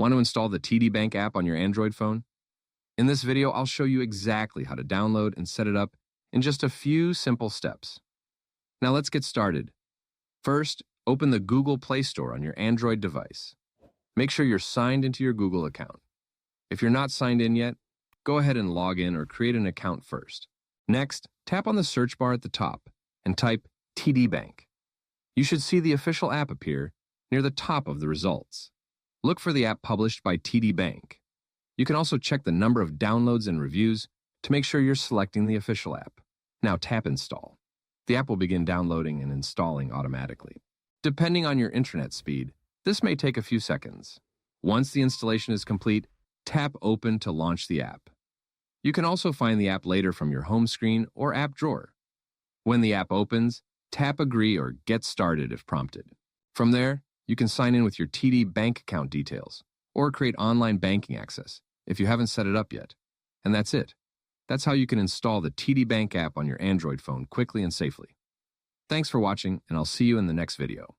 Want to install the TD Bank app on your Android phone? In this video, I'll show you exactly how to download and set it up in just a few simple steps. Now let's get started. First, open the Google Play Store on your Android device. Make sure you're signed into your Google account. If you're not signed in yet, go ahead and log in or create an account first. Next, tap on the search bar at the top and type TD Bank. You should see the official app appear near the top of the results. Look for the app published by TD Bank. You can also check the number of downloads and reviews to make sure you're selecting the official app. Now tap Install. The app will begin downloading and installing automatically. Depending on your internet speed, this may take a few seconds. Once the installation is complete, tap Open to launch the app. You can also find the app later from your home screen or app drawer. When the app opens, tap Agree or Get Started if prompted. From there, you can sign in with your TD Bank account details or create online banking access if you haven't set it up yet. And that's it. That's how you can install the TD Bank app on your Android phone quickly and safely. Thanks for watching, and I'll see you in the next video.